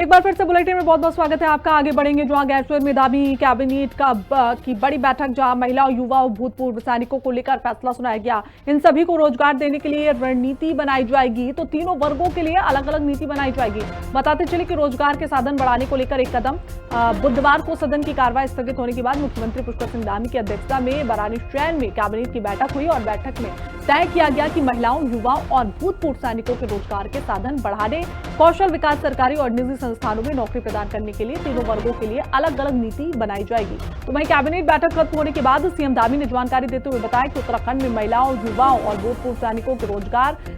एक बार फिर से बुलेटिन में बहुत बहुत स्वागत है आपका। आगे बढ़ेंगे जहां गैरसैंण में दामी कैबिनेट की बड़ी बैठक, जहां महिलाओं, युवाओं, भूतपूर्व सैनिकों को लेकर फैसला सुनाया गया। इन सभी को रोजगार देने के लिए रणनीति बनाई जाएगी, तो तीनों वर्गों के लिए अलग अलग नीति बनाई जाएगी। बताते चले कि रोजगार के साधन बढ़ाने को लेकर एक कदम। बुधवार को सदन की कार्रवाई स्थगित होने के बाद मुख्यमंत्री पुष्कर सिंह धामी की अध्यक्षता में वाराणसी में कैबिनेट की बैठक हुई और बैठक में तय किया गया कि महिलाओं, युवाओं और भूतपूर्व सैनिकों के रोजगार के साधन बढ़ाने, कौशल विकास, सरकारी और निजी संस्थानों में नौकरी प्रदान करने के लिए तीनों वर्गों के लिए अलग अलग नीति बनाई जाएगी। तो वहीं कैबिनेट बैठक खत्म होने के बाद सीएम धामी ने जानकारी देते हुए बताया कि उत्तराखंड में महिलाओं, युवाओं और भूतपूर्व सैनिकों के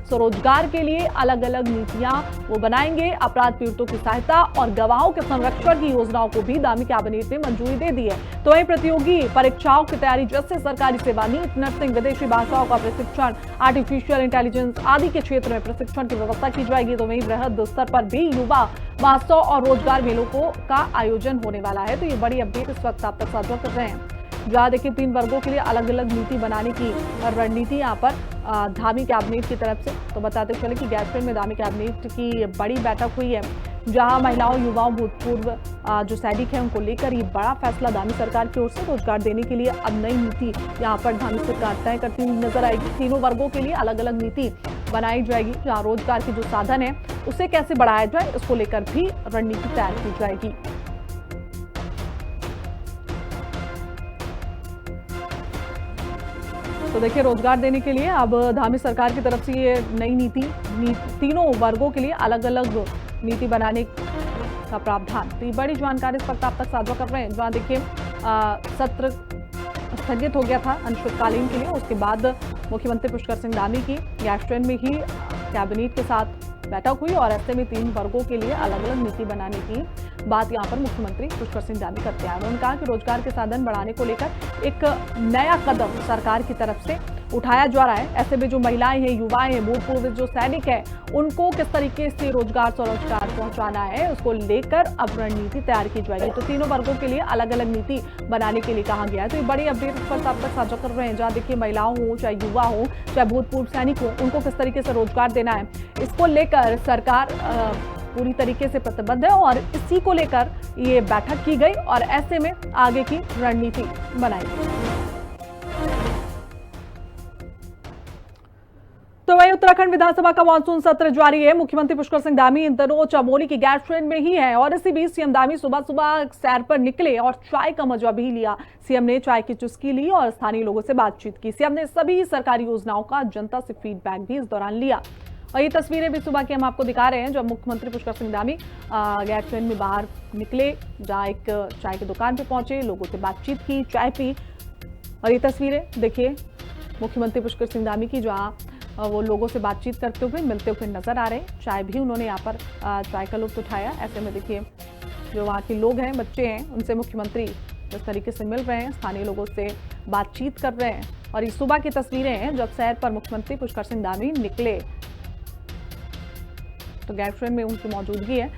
स्वरोजगार के लिए अलग अलग नीतियां वो बनाएंगे। अपराध पीड़ितों की सहायता और गवाहों के संरक्षण की योजनाओं को भी धामी कैबिनेट ने मंजूरी दे दी है। तो वहीं प्रतियोगी परीक्षाओं की तैयारी जैसे सरकारी सेवा, नीट, नर्सिंग, विदेशी भाषाओं का प्रशिक्षण, आर्टिफिशियल इंटेलिजेंस आदि के क्षेत्र में प्रशिक्षण की व्यवस्था की जाएगी। तो वहीं वृहद स्तर पर भी युवा महोत्सव और रोजगार मेलों का आयोजन होने वाला है। तो ये बड़ी अपडेट इस वक्त आप तक साझा कर रहे हैं। जहां देखिए तीन वर्गों के लिए अलग अलग नीति बनाने की रणनीति यहाँ पर धामी कैबिनेट की तरफ से। तो बताते चले कि गैरसैंण में धामी कैबिनेट की बड़ी बैठक हुई है, जहां महिलाओं, युवाओं, भूतपूर्व जो सैनिक हैं उनको लेकर ये बड़ा फैसला धामी सरकार की ओर से रोजगार देने के लिए अब नई नीति यहाँ पर धामी सरकार तय करती हुई नजर आएगी। तीनों वर्गों के लिए अलग अलग नीति बनाई जाएगी, जहां रोजगार की जो साधन है उसे कैसे बढ़ाया जाए, इसको लेकर भी रणनीति तैयार की जाएगी। तो देखिए रोजगार देने के लिए अब धामी सरकार की तरफ से ये नई नीति तीनों वर्गों के लिए अलग अलग नीति बनाने का प्रावधान। तो ये बड़ी जानकारी इस वक्त आप तक साझा कर रहे हैं। जहां देखिए सत्र स्थगित हो गया था अनिश्चितकालीन के लिए, उसके बाद मुख्यमंत्री पुष्कर सिंह धामी की गैरसैंण में ही कैबिनेट के साथ बैठक हुई और ऐसे में तीन वर्गों के लिए अलग अलग नीति बनाने की बात यहां पर मुख्यमंत्री पुष्कर सिंह धामी करते हैं। उन्होंने कहा कि रोजगार के साधन बढ़ाने को लेकर एक नया कदम सरकार की तरफ से उठाया जा रहा है। ऐसे में जो महिलाएं हैं, युवाएं हैं, भूतपूर्व जो सैनिक हैं, उनको किस तरीके से स्वरोजगार पहुंचाना है, उसको लेकर अब रणनीति तैयार की जाएगी। तो तीनों वर्गों के लिए अलग अलग नीति बनाने के लिए कहा गया है। तो ये बड़ी अपडेट इस पर आप तक साझा कर रहे हैं। जहां देखिए महिलाओं हो, चाहे युवा हो, चाहे भूतपूर्व सैनिक हो, उनको किस तरीके से रोजगार देना है, इसको लेकर सरकार पूरी तरीके से प्रतिबद्ध है और इसी को लेकर ये बैठक की गई और ऐसे में आगे की रणनीति बनाई गई। तो वहीं उत्तराखंड विधानसभा का मानसून सत्र जारी है। मुख्यमंत्री पुष्कर सिंह धामी इन दिनों चमोली की गैरसैंण में ही है और इसी बीच सीएम धामी सुबह सुबह सैर पर निकले और चाय का मजा भी लिया। सीएम ने चाय की चुस्की ली और स्थानीय लोगों से बातचीत की। सीएम ने सभी सरकारी योजनाओं का जनता से फीडबैक भी इस दौरान लिया। और ये तस्वीरें भी सुबह की हम आपको दिखा रहे हैं, जब मुख्यमंत्री पुष्कर सिंह धामी गैरसैंण में बाहर निकले, जहाँ एक चाय की दुकान पर पहुंचे, लोगों से बातचीत की, चाय पी। और ये तस्वीरें देखिए मुख्यमंत्री पुष्कर सिंह धामी की, जहाँ वो लोगों से बातचीत करते हुए, मिलते हुए नजर आ रहे हैं। चाय भी उन्होंने यहाँ पर चाय का लुत्फ उठाया। ऐसे में देखिए जो वहाँ के लोग हैं, बच्चे हैं, उनसे मुख्यमंत्री इस तरीके से मिल रहे हैं, स्थानीय लोगों से बातचीत कर रहे हैं। और ये सुबह की तस्वीरें हैं जब सैर पर मुख्यमंत्री पुष्कर सिंह धामी निकले, तो गैरसैंण में उनकी मौजूदगी है।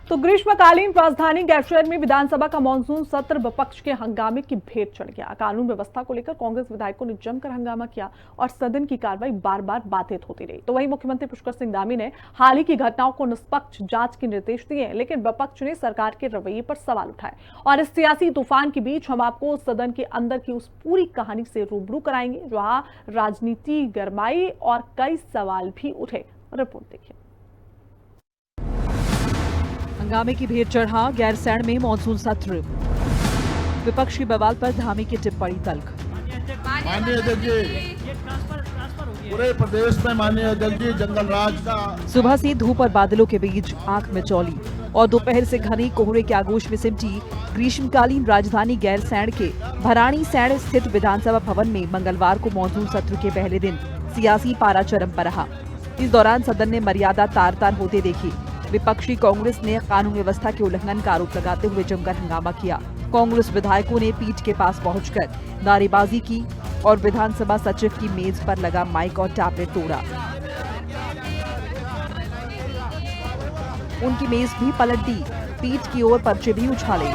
तो ग्रीष्मकालीन राजधानी गैरसैंण में विधानसभा का मानसून सत्र विपक्ष के हंगामे की भेंट चढ़ गया। कानून व्यवस्था को लेकर कांग्रेस विधायकों ने जमकर हंगामा किया और सदन की कार्रवाई बार बार बाधित होती रही। तो वहीं मुख्यमंत्री पुष्कर सिंह धामी ने हाल ही की घटनाओं को निष्पक्ष जांच के निर्देश दिए, लेकिन विपक्ष ने सरकार के रवैये पर सवाल उठाए। और इस सियासी तूफान के बीच हम आपको सदन के अंदर की उस पूरी कहानी से रूबरू कराएंगे जहां राजनीति गरमाई और कई सवाल भी उठे। रिपोर्ट देखिए। हंगामे की भेंट चढ़ा गैरसैंण में मानसून सत्र। विपक्ष के बवाल पर धामी की टिप्पणी तल्ख। माननीय अध्यक्ष जी, पूरे प्रदेश में माननीय अध्यक्ष जी जंगल राज का। सुबह से धूप और बादलों के बीच आंख में चौली और दोपहर से घने कोहरे के आगोश में सिमटी ग्रीष्मकालीन राजधानी गैरसैंण के भराड़ीसैंण स्थित विधानसभा भवन में मंगलवार को मानसून सत्र के पहले दिन सियासी पारा चरम पर रहा। इस दौरान सदन ने मर्यादा तार तार होते देखी। विपक्षी कांग्रेस ने कानून व्यवस्था के उल्लंघन का आरोप लगाते हुए जमकर हंगामा किया। कांग्रेस विधायकों ने पीठ के पास पहुंचकर नारेबाजी की और विधानसभा सचिव की मेज पर लगा माइक और टैबलेट तोड़ा। उनकी मेज भी पलट दी, पीठ की ओर पर्चे भी उछाले।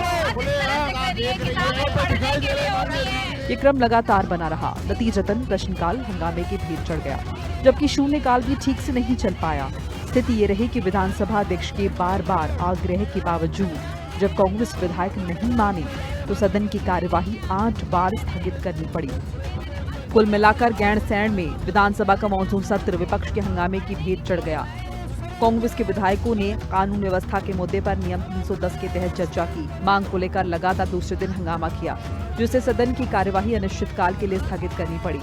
ये क्रम लगातार बना रहा। नतीजतन प्रश्नकाल हंगामे की भेंट चढ़ गया, जबकि शून्यकाल भी ठीक से नहीं चल पाया। स्थिति ये रही कि विधानसभा अध्यक्ष के बार बार आग्रह के बावजूद जब कांग्रेस विधायक नहीं माने तो सदन की कार्यवाही 8 बार स्थगित करनी पड़ी। कुल मिलाकर गैरसैंण में विधानसभा का मॉनसून सत्र विपक्ष के हंगामे की भेंट चढ़ गया। कांग्रेस के विधायकों ने कानून व्यवस्था के मुद्दे पर नियम 310 के तहत चर्चा की मांग को लेकर लगातार दूसरे दिन हंगामा किया, जिससे सदन की कार्यवाही अनिश्चितकाल के लिए स्थगित करनी पड़ी।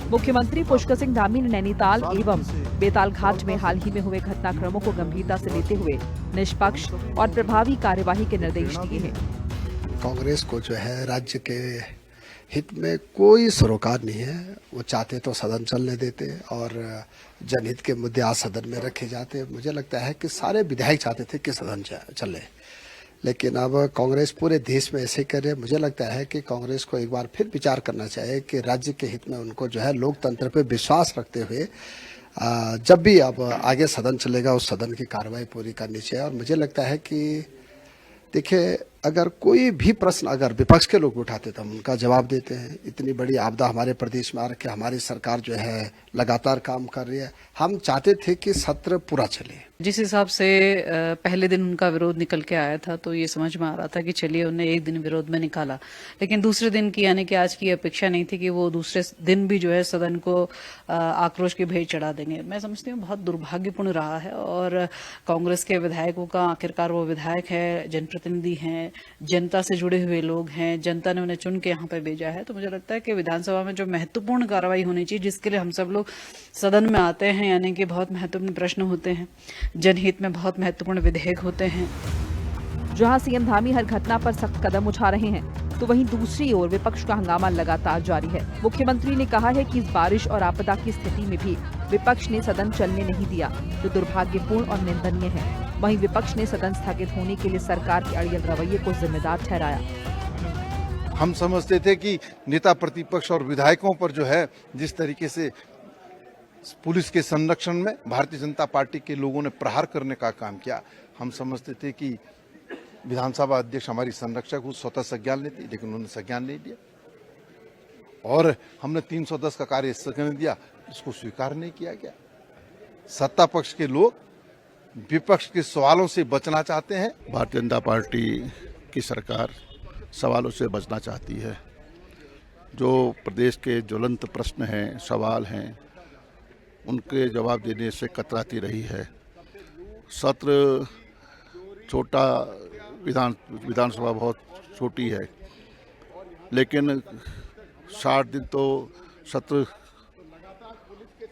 मुख्यमंत्री पुष्कर सिंह धामी ने नैनीताल एवं बेताल घाट में हाल ही में हुए घटनाक्रमों को गंभीरता से लेते हुए निष्पक्ष और प्रभावी कार्यवाही के निर्देश दिए हैं। कांग्रेस को जो है राज्य के हित में कोई सरोकार नहीं है। वो चाहते तो सदन चलने देते और जनहित के मुद्दे आज सदन में रखे जाते। मुझे लगता है कि सारे विधायक चाहते थे कि सदन चले, लेकिन अब कांग्रेस पूरे देश में ऐसे करे। मुझे लगता है कि कांग्रेस को एक बार फिर विचार करना चाहिए कि राज्य के हित में उनको जो है लोकतंत्र पे विश्वास रखते हुए जब भी अब आगे सदन चलेगा उस सदन की कार्रवाई पूरी करनी चाहिए। और मुझे लगता है कि देखिए, अगर कोई भी प्रश्न अगर विपक्ष के लोग उठाते तो हम उनका जवाब देते हैं। इतनी बड़ी आपदा हमारे प्रदेश में आ रखी है, हमारी सरकार जो है लगातार काम कर रही है। हम चाहते थे कि सत्र पूरा चले। जिस हिसाब से पहले दिन उनका विरोध निकल के आया था तो ये समझ में आ रहा था कि चलिए उन्हें एक दिन विरोध में निकाला, लेकिन दूसरे दिन की यानी कि आज की अपेक्षा नहीं थी कि वो दूसरे दिन भी जो है सदन को आक्रोश की भेंट चढ़ा देंगे। मैं समझती हूँ बहुत दुर्भाग्यपूर्ण रहा है और कांग्रेस के विधायकों का, आखिरकार वो विधायक है, जनप्रतिनिधि हैं, जनता से जुड़े हुए लोग हैं, जनता ने उन्हें चुन के यहाँ पे भेजा है। तो मुझे लगता है कि विधानसभा में जो महत्वपूर्ण कार्रवाई होनी चाहिए, जिसके लिए हम सब लोग सदन में आते हैं, यानी कि बहुत महत्वपूर्ण प्रश्न होते हैं, जनहित में बहुत महत्वपूर्ण विधेयक होते हैं। जहां सीएम धामी हर घटना पर सख्त कदम उठा रहे हैं, तो वहीं दूसरी ओर विपक्ष का हंगामा लगातार जारी है। मुख्यमंत्री ने कहा है कि इस बारिश और आपदा की स्थिति में भी विपक्ष ने सदन चलने नहीं दिया, जो दुर्भाग्यपूर्ण और निंदनीय है। वहीं विपक्ष ने सदन स्थगित होने के लिए सरकार के अड़ियल रवैये को जिम्मेदार ठहराया। हम समझते थे कि नेता प्रतिपक्ष और विधायकों पर जो है जिस तरीके से पुलिस के संरक्षण में भारतीय जनता पार्टी के लोगों ने प्रहार करने का काम किया, हम समझते थे कि विधानसभा अध्यक्ष हमारी संरक्षक को स्वतः संज्ञान लेती, लेकिन उन्होंने संज्ञान नहीं लिया और हमने 310 का कार्य स्थगन दिया, इसको स्वीकार नहीं किया गया। सत्ता पक्ष के लोग विपक्ष के सवालों से बचना चाहते हैं। भारतीय जनता पार्टी की सरकार सवालों से बचना चाहती है। जो प्रदेश के ज्वलंत प्रश्न हैं, सवाल हैं, उनके जवाब देने से कतराती रही है। सत्र छोटा, विधानसभा बहुत छोटी है, लेकिन 60 दिन तो सत्र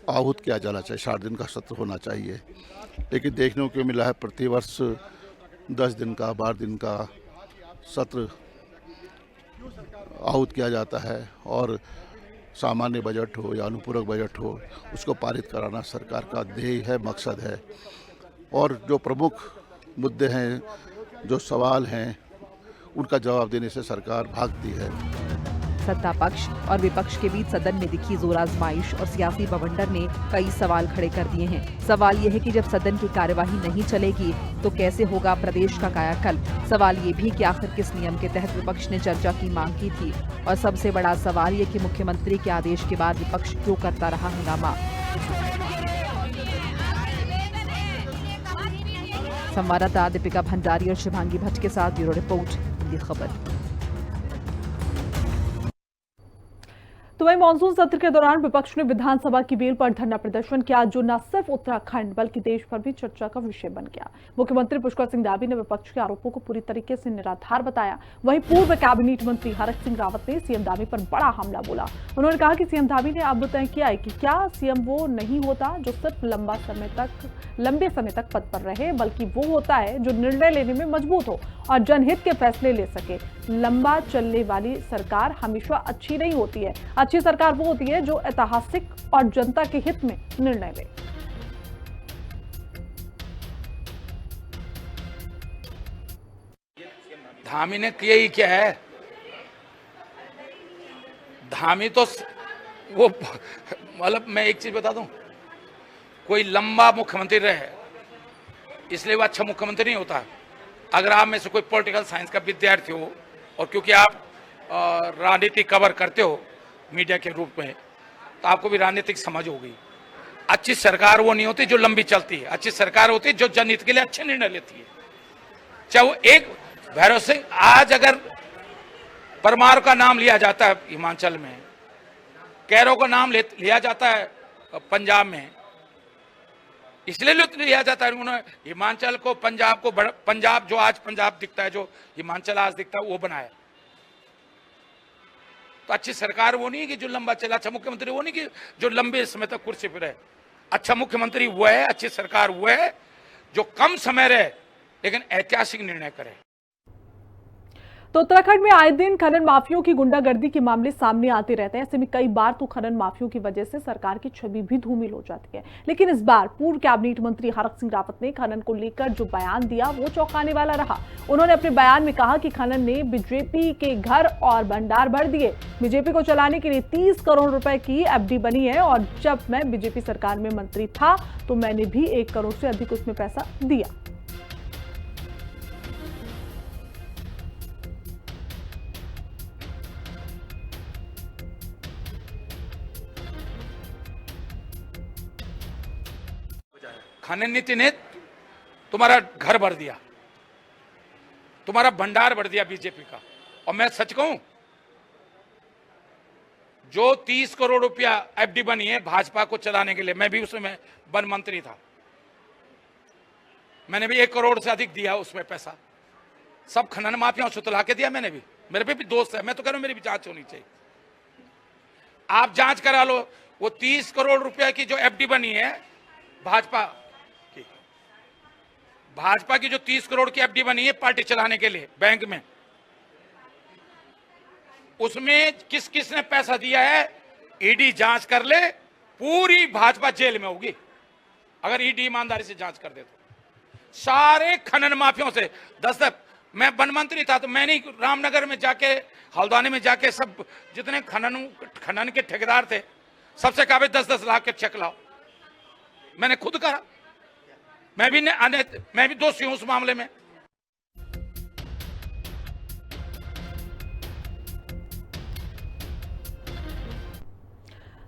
आहूत किया जाना चाहिए, 60 दिन का सत्र होना चाहिए। लेकिन देखने को मिला है प्रतिवर्ष 10 दिन का, 12 दिन का सत्र आहूत किया जाता है और सामान्य बजट हो या अनुपूरक बजट हो, उसको पारित कराना सरकार का ध्येय है, मकसद है। और जो प्रमुख मुद्दे हैं, जो सवाल हैं, उनका जवाब देने से सरकार भागती है। सत्ता पक्ष और विपक्ष के बीच सदन में दिखी जोर आजमाइश और सियासी बवंडर ने कई सवाल खड़े कर दिए हैं। सवाल ये है कि जब सदन की कार्यवाही नहीं चलेगी तो कैसे होगा प्रदेश का कायाकल्प। सवाल ये भी कि आखिर किस नियम के तहत विपक्ष ने चर्चा की मांग की थी, और सबसे बड़ा सवाल ये कि मुख्यमंत्री के आदेश के बाद विपक्ष क्यों करता रहा हंगामा। संवाददाता दीपिका भंडारी और शिवांगी भट्ट के साथ ब्यूरो रिपोर्ट, हिंदी खबर। तो वहीं मानसून सत्र के दौरान विपक्ष ने विधानसभा की बेल पर धरना प्रदर्शन किया, जो न सिर्फ उत्तराखंड बल्कि देश भर भी चर्चा का विषय बन गया। मुख्यमंत्री पुष्कर सिंह धामी ने विपक्ष के आरोपों को पूरी तरीके से निराधार बताया। वहीं पूर्व कैबिनेट मंत्री हरक सिंह रावत ने सीएम धामी पर बड़ा हमला बोला। उन्होंने कहा कि सीएम धामी ने अब तय किया है कि क्या सीएम वो नहीं होता जो सिर्फ लंबे समय तक पद पर रहे, बल्कि वो होता है जो निर्णय लेने में मजबूत हो और जनहित के फैसले ले सके। लंबा चलने वाली सरकार हमेशा अच्छी नहीं होती है। अच्छी सरकार वो होती है जो ऐतिहासिक और जनता के हित में निर्णय ले। धामी ने किया ही क्या है? धामी तो वो, मतलब मैं एक चीज बता दूं, कोई लंबा मुख्यमंत्री रहे इसलिए वो अच्छा मुख्यमंत्री नहीं होता। अगर आप में से कोई पॉलिटिकल साइंस का विद्यार्थी हो और क्योंकि आप राजनीति कवर करते हो मीडिया के रूप में, तो आपको भी राजनीतिक समझ होगी। अच्छी सरकार वो नहीं होती जो लंबी चलती है, अच्छी सरकार होती है जो जनहित के लिए अच्छे निर्णय लेती है। चाहे वो एक भैरव सिंह, आज अगर परमार का नाम लिया जाता है हिमाचल में, कैरो का नाम लिया जाता है पंजाब में, इसलिए लिया जाता है उन्होंने हिमाचल को, पंजाब जो आज पंजाब दिखता है, जो हिमाचल आज दिखता है, वो बनाया। तो अच्छी सरकार वो नहीं है कि जो लंबा चला, अच्छा मुख्यमंत्री वो नहीं कि जो लंबे समय तक कुर्सी पर रहे। अच्छा मुख्यमंत्री वो है, अच्छी सरकार वो है जो कम समय रहे लेकिन ऐतिहासिक निर्णय करे। तो उत्तराखंड में आए दिन खनन माफियों की गुंडागर्दी के मामले सामने आते रहते हैं। ऐसे में कई बार तो खनन माफियों की वजह से सरकार की छवि भी धूमिल हो जाती है। लेकिन इस बार पूर्व कैबिनेट मंत्री हरक सिंह रावत ने खनन को लेकर जो बयान दिया वो चौंकाने वाला रहा। उन्होंने अपने बयान में कहा कि खनन ने बीजेपी के घर और भंडार भर दिए। बीजेपी को चलाने के लिए 30 करोड़ रुपए की एफडी बनी है और जब मैं बीजेपी सरकार में मंत्री था तो मैंने भी 1 करोड़ से अधिक उसमें पैसा दिया। खनन नीति ने तुम्हारा घर भर दिया, तुम्हारा भंडार भर दिया बीजेपी का। और मैं सच कहूं, जो 30 करोड़ रुपया एफडी बनी है भाजपा को चलाने के लिए, मैं भी उसमें वन मंत्री था, मैंने भी 1 करोड़ से अधिक दिया उसमें पैसा। सब खनन माफियाओं से तुला के दिया मैंने भी। मेरे पे भी दोस्त है, मैं तो कह रहा हूं मेरी भी जांच होनी चाहिए। आप जांच करा लो, वो 30 करोड़ रुपया की जो एफडी बनी है भाजपा की जो 30 करोड़ की एफडी बनी है पार्टी चलाने के लिए बैंक में, उसमें किस किस ने पैसा दिया है ईडी जांच कर ले, पूरी भाजपा जेल में होगी अगर ईडी ईमानदारी से जांच कर दे तो। सारे खनन माफियों से 10 मैं वन मंत्री था तो मैंने रामनगर में जाके, हल्द्वानी में जाके सब जितने खनन के ठेकेदार थे सबसे कहा 10-10 लाख के चेक लाओ। मैंने खुद कहा, मैं भी दोषी हूं उस मामले में।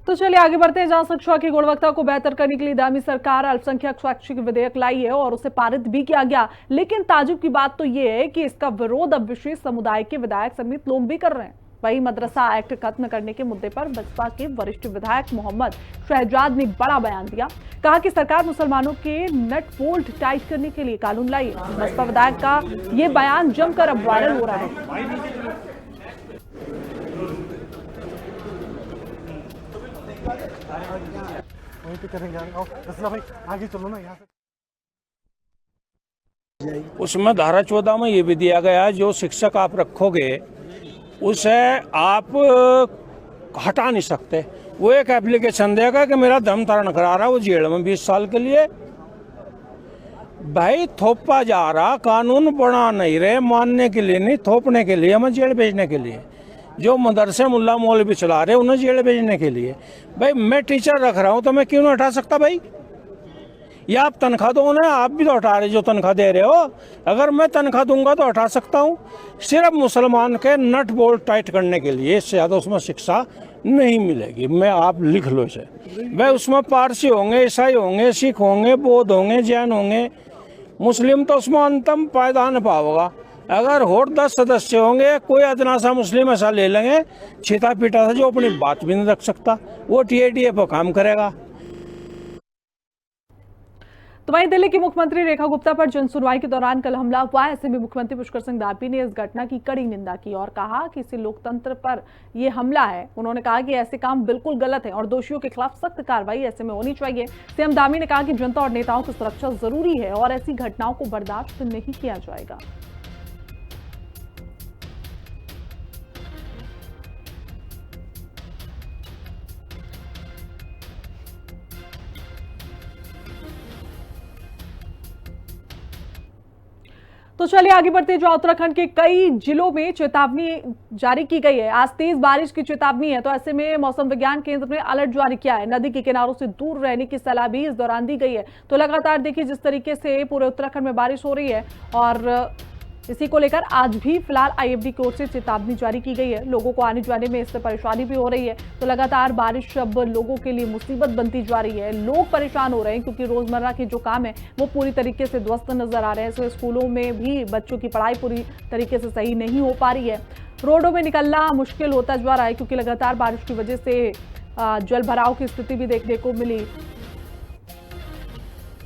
तो चलिए आगे बढ़ते हैं, जहां शिक्षा की गुणवत्ता को बेहतर करने के लिए दामी सरकार अल्पसंख्यक शैक्षिक विधेयक लाई है और उसे पारित भी किया गया। लेकिन ताजुब की बात तो यह है कि इसका विरोध अब विशेष समुदाय के विधायक समेत लोग भी कर रहे हैं। वही मदरसा एक्ट खत्म करने के मुद्दे पर बसपा के वरिष्ठ विधायक मोहम्मद शहजाद ने बड़ा बयान दिया। कहा कि सरकार मुसलमानों के नट बोल्ट टाइट करने के लिए कानून लाई है। बसपा विधायक का यह बयान जमकर अब वायरल हो रहा है। उसमें धारा 14 में ये भी दिया गया है, जो शिक्षक आप रखोगे उसे आप हटा नहीं सकते। वो एक एप्लीकेशन देगा कि मेरा धर्म धारण करा रहा है, वो जेल में 20 साल के लिए। भाई थोपा जा रहा, कानून बना नहीं रहे, मानने के लिए नहीं, थोपने के लिए, हमें जेल भेजने के लिए। जो मदरसे मुल्ला मौलवी चला रहे उन्हें जेल भेजने के लिए। भाई मैं टीचर रख रहा हूँ तो मैं क्यों नहीं हटा सकता भाई? या आप तनख्वाह दो ना, आप भी तो हटा रहे जो तनख्वाह दे रहे हो। अगर मैं तनख्वाह दूंगा तो हटा सकता हूँ। सिर्फ मुसलमान के नट बोल्ट टाइट करने के लिए, इससे ज़्यादा उसमें शिक्षा नहीं मिलेगी। मैं आप लिख लो इसे। भाई उसमें पारसी होंगे, ईसाई होंगे, सिख होंगे, बौद्ध होंगे, जैन होंगे, मुस्लिम तो उसमें अंतम पायदान पाओगा। अगर और 10 सदस्य होंगे, कोई अदना सा मुस्लिम ऐसा ले लेंगे छीता पीटा सा, जो अपनी बात भी नहीं रख सकता, वो टीएडीए पर काम करेगा। तो वहीं दिल्ली की मुख्यमंत्री रेखा गुप्ता पर जनसुनवाई के दौरान कल हमला हुआ। ऐसे में मुख्यमंत्री पुष्कर सिंह धामी ने इस घटना की कड़ी निंदा की और कहा कि इसे लोकतंत्र पर यह हमला है। उन्होंने कहा कि ऐसे काम बिल्कुल गलत है और दोषियों के खिलाफ सख्त कार्रवाई ऐसे में होनी चाहिए। सीएम धामी ने कहा कि जनता और नेताओं की सुरक्षा जरूरी है और ऐसी घटनाओं को बर्दाश्त नहीं किया जाएगा। तो चलिए आगे बढ़ते हैं। जो उत्तराखंड के कई जिलों में चेतावनी जारी की गई है, आज तेज बारिश की चेतावनी है, तो ऐसे में मौसम विज्ञान केंद्र ने अलर्ट जारी किया है। नदी के किनारों से दूर रहने की सलाह भी इस दौरान दी गई है। तो लगातार देखिए जिस तरीके से पूरे उत्तराखंड में बारिश हो रही है और इसी को लेकर आज भी फिलहाल आईएमडी की ओर से चेतावनी जारी की गई है। लोगों को आने जाने में इससे परेशानी भी हो रही है। तो लगातार बारिश अब लोगों के लिए मुसीबत बनती जा रही है। लोग परेशान हो रहे हैं क्योंकि रोजमर्रा के जो काम है वो पूरी तरीके से ध्वस्त नजर आ रहे हैं। तो स्कूलों में भी बच्चों की पढ़ाई पूरी तरीके से सही नहीं हो पा रही है। रोडों में निकलना मुश्किल होता जा रहा है क्योंकि लगातार बारिश की वजह से जल भराव की स्थिति भी देखने को मिली।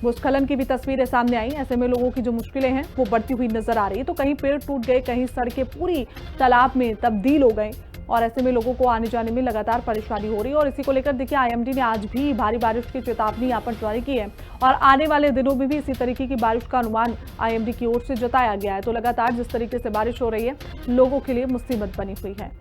भूस्खलन की भी तस्वीरें सामने आई। ऐसे में लोगों की जो मुश्किलें हैं वो बढ़ती हुई नजर आ रही है। तो कहीं पेड़ टूट गए, कहीं सड़कें पूरी तालाब में तब्दील हो गई और ऐसे में लोगों को आने जाने में लगातार परेशानी हो रही है। और इसी को लेकर देखिए आईएमडी ने आज भी भारी बारिश की चेतावनी यहाँ पर जारी की है और आने वाले दिनों में भी इसी तरीके की बारिश का अनुमान आईएमडी की ओर से जताया गया है। तो लगातार जिस तरीके से बारिश हो रही है लोगों के लिए मुसीबत बनी हुई है।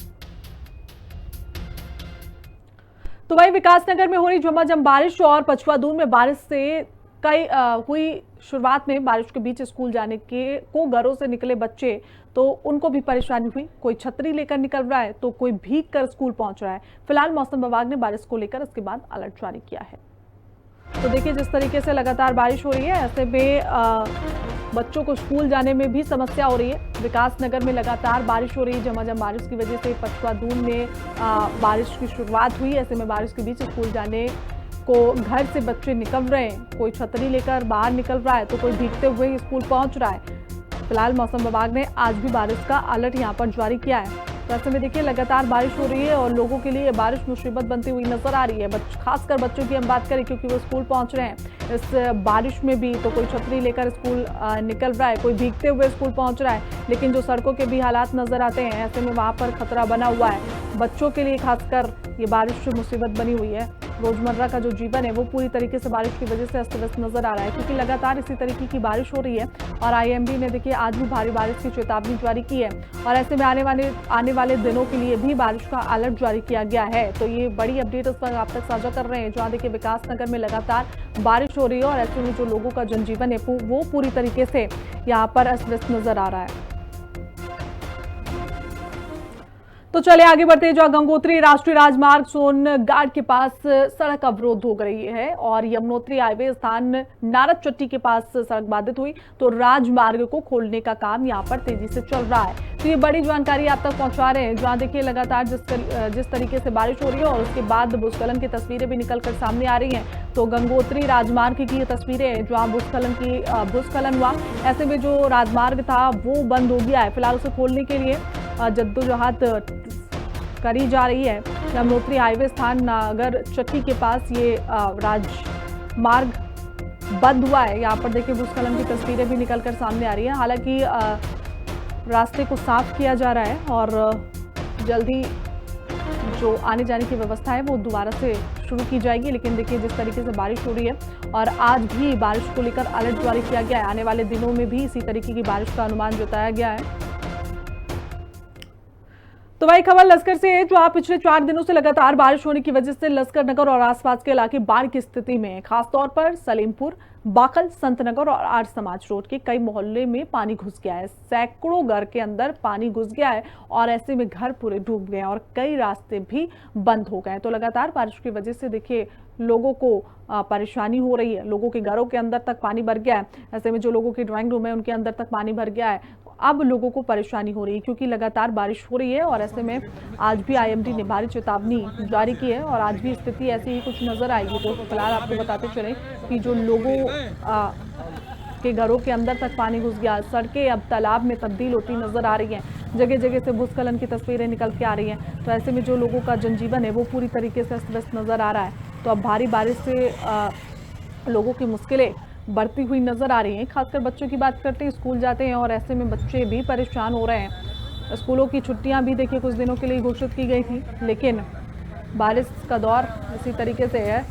तो वही विकासनगर में हो रही झमाझम बारिश और पछुआदून में बारिश से हुई शुरुआत में बारिश के बीच स्कूल जाने को घरों से निकले बच्चे तो उनको भी परेशानी हुई। कोई छतरी लेकर निकल रहा है तो कोई भीग कर स्कूल पहुंच रहा है। फिलहाल मौसम विभाग ने बारिश को लेकर इसके बाद अलर्ट जारी किया है। तो देखिए जिस तरीके से लगातार बारिश हो रही है ऐसे में बच्चों को स्कूल जाने में भी समस्या हो रही है। विकासनगर में लगातार बारिश हो रही है। झमाझम बारिश की वजह से पछुआदून में बारिश की शुरुआत हुई। ऐसे में बारिश के बीच स्कूल जाने को घर से बच्चे निकल रहे हैं। कोई छतरी लेकर बाहर निकल रहा है तो कोई भीगते हुए स्कूल पहुंच रहा है। फिलहाल मौसम विभाग ने आज भी बारिश का अलर्ट यहां पर जारी किया है। तो ऐसे में देखिए लगातार बारिश हो रही है और लोगों के लिए बारिश मुसीबत बनती हुई नजर आ रही है। खासकर बच्चों की हम बात करें क्योंकि वो स्कूल पहुंच रहे हैं इस बारिश में भी। तो कोई छतरी लेकर स्कूल निकल रहा है, कोई भीगते हुए स्कूल पहुंच रहा है। लेकिन जो सड़कों के भी हालात नजर आते हैं ऐसे में वहां पर खतरा बना हुआ है। बच्चों के लिए खासकर ये बारिश मुसीबत बनी हुई है। रोजमर्रा का जो जीवन है वो पूरी तरीके से बारिश की वजह से अस्त व्यस्त नजर आ रहा है क्योंकि लगातार इसी तरीके की बारिश हो रही है। और आईएमडी ने देखिए आज भी भारी बारिश की चेतावनी जारी की है और ऐसे में आने वाले दिनों के लिए भी बारिश का अलर्ट जारी किया गया है। तो ये बड़ी अपडेट इस पर आप तक साझा कर रहे हैं जहां देखिए विकासनगर में लगातार बारिश हो रही है और ऐसे में जो लोगों का जनजीवन है वो पूरी तरीके से यहाँ पर अस्त व्यस्त नजर आ रहा है। तो चले आगे बढ़ते हैं। जो गंगोत्री राष्ट्रीय राजमार्ग सोनगाड के पास सड़क अवरोध हो गई है और यमुनोत्री हाईवे स्थान नारद चट्टी के पास सड़क बाधित हुई। तो राजमार्ग को खोलने का काम यहां पर तेजी से चल रहा है। तो ये बड़ी जानकारी आप तक पहुंचा रहे हैं जहां देखिए लगातार जिस तरीके से बारिश हो रही है और उसके बाद भूस्खलन की तस्वीरें भी निकलकर सामने आ रही हैं। तो गंगोत्री राजमार्ग की ये तस्वीरें हैं जहां भूस्खलन हुआ। ऐसे में जो राजमार्ग था वो बंद हो गया है। फिलहाल उसे खोलने के लिए जद्दोजहद करी जा रही है। यमुनोत्री हाईवे स्थान नागर चट्टी के पास ये राजमार्ग बंद हुआ है। यहाँ पर देखिए भूस्खलन की तस्वीरें भी निकलकर सामने आ रही है। हालांकि रास्ते को साफ किया जा रहा है और जल्दी जो आने जाने की व्यवस्था है वो दोबारा से शुरू की जाएगी। लेकिन देखिए जिस तरीके से बारिश हो रही है और आज भी बारिश को लेकर अलर्ट जारी किया गया है। आने वाले दिनों में भी इसी तरीके की बारिश का अनुमान जताया गया है। तो वही खबर लश्कर से है जो पिछले 4 दिनों से लगातार बारिश होने की वजह से लश्कर नगर और आसपास के इलाके बाढ़ की स्थिति में है। खासतौर पर सलीमपुर, बाकल, संतनगर और आर्य समाज रोड के कई मोहल्ले में पानी घुस गया है। सैकड़ों घर के अंदर पानी घुस गया है और ऐसे में घर पूरे डूब गए और कई रास्ते भी बंद हो गए। तो लगातार बारिश की वजह से देखिए लोगों को परेशानी हो रही है। लोगों के घरों के अंदर तक पानी भर गया है। ऐसे में जो लोगों की ड्राइंग रूम है उनके अंदर तक पानी भर गया है। अब लोगों को परेशानी हो रही है क्योंकि लगातार बारिश हो रही है और ऐसे में आज भी आईएमडी ने भारी चेतावनी जारी की है और आज भी स्थिति ऐसी ही कुछ नजर आएगी। तो फिलहाल आपको बताते चले कि जो लोगों के घरों के अंदर तक पानी घुस गया, सड़कें अब तालाब में तब्दील होती नजर आ रही हैं। जगह जगह से भूस्खलन की तस्वीरें निकल के आ रही हैं। तो ऐसे में जो लोगों का जनजीवन है वो पूरी तरीके से अस्त व्यस्त नजर आ रहा है। तो अब भारी बारिश से लोगों की मुश्किलें बढ़ती हुई नजर आ रही हैं। खासकर बच्चों की बात करते हैं, स्कूल जाते हैं और ऐसे में बच्चे भी परेशान हो रहे हैं। स्कूलों की छुट्टियां भी देखिए कुछ दिनों के लिए घोषित की गई थी लेकिन बारिश का दौर इसी तरीके से है।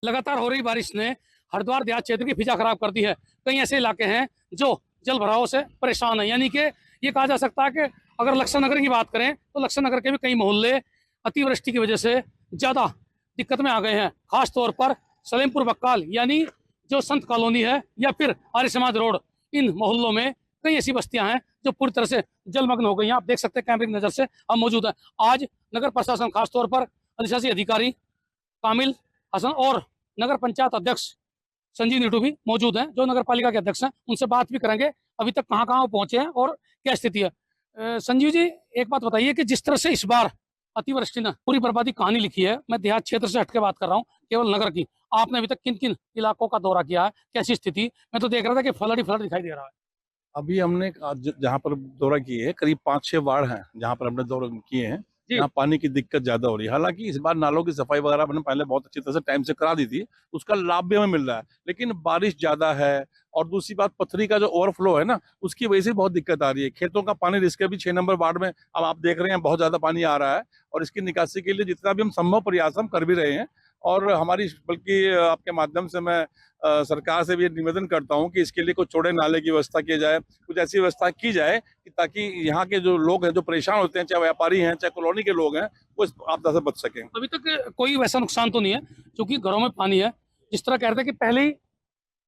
लगातार हो रही बारिश ने हरिद्वार देहात क्षेत्र की फिजा खराब कर दी है। कई ऐसे इलाके हैं जो जल भराव से परेशान है। यानी कि ये कहा जा सकता है कि अगर लक्ष्मण नगर की बात करें तो लक्ष्मण नगर के भी कई मोहल्ले अतिवृष्टि की वजह से ज्यादा दिक्कत में आ गए हैं। खास तौर पर सलेमपुर बक्काल यानी जो संत कॉलोनी है या फिर आर्य समाज रोड, इन मोहल्लों में कई ऐसी बस्तियां हैं जो पूरी तरह से जलमग्न हो गई हैं। आप देख सकते हैं कैमरे की नजर से हम मौजूद हैं। आज नगर प्रशासन खासतौर पर अधिशासी अधिकारी कामिल हसन और नगर पंचायत अध्यक्ष संजीव नीटू भी मौजूद हैं, जो नगर पालिका के अध्यक्ष हैं। उनसे बात भी करेंगे अभी तक कहाँ कहाँ वो पहुंचे हैं और क्या स्थिति है। संजीव जी, एक बात बताइए कि जिस तरह से इस बार अतिवृष्टि ने पूरी बर्बादी कहानी लिखी है, मैं देहात क्षेत्र से हटके बात कर रहा हूँ, केवल नगर की, आपने अभी तक किन किन इलाकों का दौरा किया है, कैसी स्थिति? मैं तो देख रहा था कि फ्लड ही फ्लड दिखाई दे रहा है। अभी हमने जहाँ पर दौरा किए है, करीब 5-6 वार्ड हैं जहाँ पर हमने दौरा किए हैं, यहाँ पानी की दिक्कत ज्यादा हो रही है। हालांकि इस बार नालों की सफाई वगैरह हमने पहले बहुत अच्छी तरह से टाइम से करा दी थी, उसका लाभ भी हमें मिल रहा है, लेकिन बारिश ज्यादा है और दूसरी बात पथरी का जो ओवरफ्लो है ना, उसकी वजह से बहुत दिक्कत आ रही है। खेतों का पानी रिस्क भी 6 नंबर वार्ड में अब आप देख रहे हैं बहुत ज्यादा पानी आ रहा है, और इसकी निकासी के लिए जितना भी हम संभव प्रयास हम कर भी रहे हैं। और हमारी, बल्कि आपके माध्यम से मैं सरकार से भी निवेदन करता हूं कि इसके लिए कुछ चौड़े नाले की व्यवस्था की जाए, कुछ ऐसी व्यवस्था की जाए कि ताकि यहाँ के जो लोग हैं जो परेशान होते हैं, चाहे व्यापारी हैं चाहे कॉलोनी के लोग हैं, वो इस आपदा से बच सकें। अभी तक कोई वैसा नुकसान तो नहीं है, क्योंकि घरों में पानी है। जिस तरह कह रहे थे कि पहले ही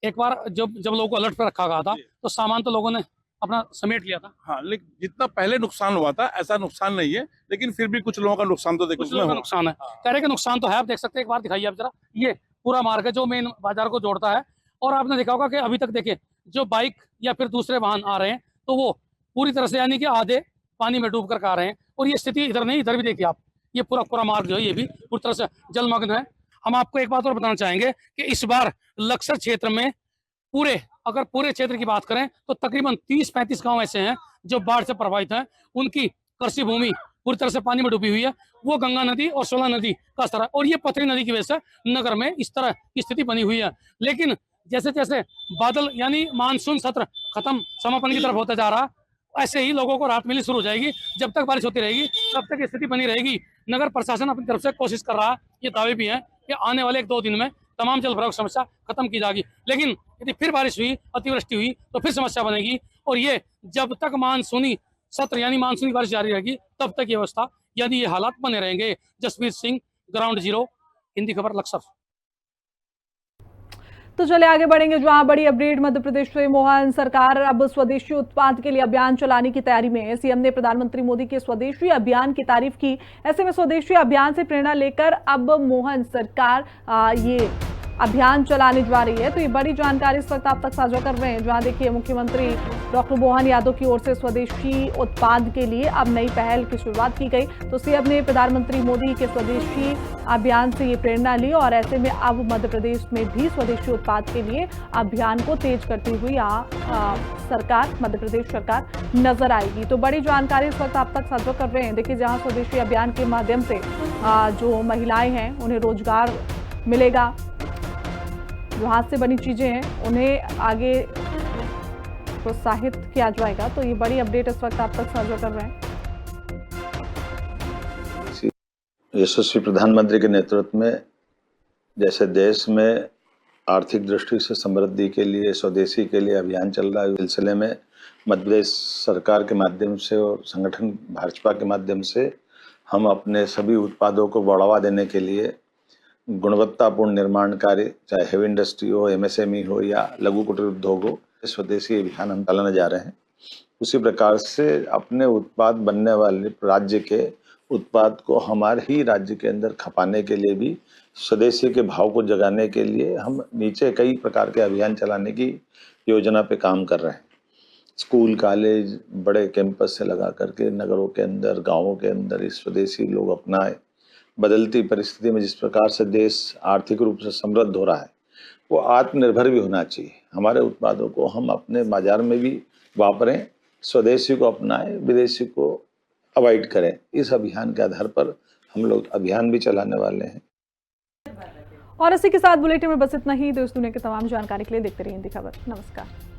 एक बार जब लोगों को अलर्ट पर रखा गया था, तो सामान तो लोगों ने अपना समेट लिया था। हाँ, लेकिन जितना पहले नुकसान हुआ था ऐसा नुकसान नहीं है, लेकिन फिर भी कुछ लोगों का नुकसान तो देखो, कुछ लोगों का नुकसान है। कह रहे कि नुकसान तो है, आप देख सकते हैं, एक बार दिखाइए आप जरा। ये पूरा मार्ग है जो मेन बाजार को जोड़ता है, और आपने देखा होगा कि अभी तक देखिए जो बाइक या फिर दूसरे वाहन आ रहे हैं तो वो पूरी तरह से यानी कि आधे पानी में डूब कर आ रहे हैं। और ये स्थिति इधर नहीं, इधर भी देखिए आप, ये पूरा मार्ग जो है ये भी पूरी तरह से जलमग्न है। हम आपको एक बात और बताना चाहेंगे कि इस बार लक्सर क्षेत्र में अगर पूरे क्षेत्र की बात करें तो तकरीबन 30-35 गांव ऐसे हैं जो बाढ़ से प्रभावित हैं। उनकी कृषि भूमि पूरी तरह से पानी में डूबी हुई है। वो गंगा नदी और सोलह नदी का स्तर है, और ये पथरी नदी की वजह से नगर में इस तरह की स्थिति बनी हुई है। लेकिन जैसे जैसे बादल यानी मानसून सत्र खत्म समापन की तरफ होता जा रहा, ऐसे ही लोगों को राहत मिली शुरू हो जाएगी। जब तक बारिश होती रहेगी तब तक स्थिति बनी रहेगी। नगर प्रशासन अपनी तरफ से कोशिश कर रहा है, ये दावे भी हैं कि आने वाले 1-2 दिन में तमाम जल भराव समस्या खत्म की जाएगी। लेकिन यदि फिर बारिश हुई, अतिवृष्टि हुई, तो फिर समस्या बनेगी। और ये जब तक मानसूनी सत्र यानी मानसूनी बारिश जारी रहेगी तब तक ये अवस्था यानी ये हालात बने रहेंगे। जसवीर सिंह, ग्राउंड जीरो, हिंदी खबर, लक्सर। तो चले आगे बढ़ेंगे जहां बड़ी अपडेट मध्य प्रदेश से। मोहन सरकार अब स्वदेशी उत्पाद के लिए अभियान चलाने की तैयारी में है। सीएम ने प्रधानमंत्री मोदी के स्वदेशी अभियान की तारीफ की। ऐसे में स्वदेशी अभियान से प्रेरणा लेकर अब मोहन सरकार ये अभियान चलाने जा रही है। तो ये बड़ी जानकारी इस वक्त आप तक साझा कर रहे हैं, जहां देखिए मुख्यमंत्री डॉक्टर मोहन यादव की ओर से स्वदेशी उत्पाद के लिए अब नई पहल की शुरुआत की गई। तो सीएम ने प्रधानमंत्री मोदी के स्वदेशी अभियान से ये प्रेरणा ली, और ऐसे में अब मध्य प्रदेश में भी स्वदेशी उत्पाद के लिए अभियान को तेज करती हुई मध्य प्रदेश सरकार नजर आएगी। तो बड़ी जानकारी इस वक्त आप तक साझा कर रहे हैं। देखिए, जहां स्वदेशी अभियान के माध्यम से जो महिलाएं हैं उन्हें रोजगार मिलेगा, जो हाथ से बनी चीजें हैं उन्हें आगे प्रोत्साहित किया जाएगा। तो ये बड़ी अपडेट इस वक्त आप तक साझा कर रहे हैं। यशस्वी प्रधानमंत्री के नेतृत्व में जैसे देश में आर्थिक दृष्टि से समृद्धि के लिए स्वदेशी के लिए अभियान चल रहा है, इस सिलसिले में मध्य प्रदेश सरकार के माध्यम से और संगठन भाजपा के माध्यम से हम अपने सभी उत्पादों को बढ़ावा देने के लिए गुणवत्तापूर्ण निर्माण कार्य, चाहे हेवी इंडस्ट्री हो, एमएसएमई हो या लघु कुटीर उद्योग हो, स्वदेशी अभियान हम चलाने जा रहे हैं। उसी प्रकार से अपने उत्पाद बनने वाले राज्य के उत्पाद को हमारे ही राज्य के अंदर खपाने के लिए भी स्वदेशी के भाव को जगाने के लिए हम नीचे कई प्रकार के अभियान चलाने की योजना पे काम कर रहे हैं। स्कूल, कॉलेज, बड़े कैंपस से लगा करके नगरों के अंदर, गाँवों के अंदर इस स्वदेशी लोग अपनाए। बदलती परिस्थिति में जिस प्रकार से देश आर्थिक रूप से समृद्ध हो रहा है, वो आत्मनिर्भर भी होना चाहिए। हमारे उत्पादों को हम अपने बाजार में भी वापरें, स्वदेशी को अपनाएं, विदेशी को अवॉइड करें। इस अभियान के आधार पर हम लोग अभियान भी चलाने वाले हैं। और इसी के साथ बुलेटिन में बस इतना ही। देश दुनिया की तमाम जानकारी के लिए देखते रहिए हिंदी खबर। नमस्कार।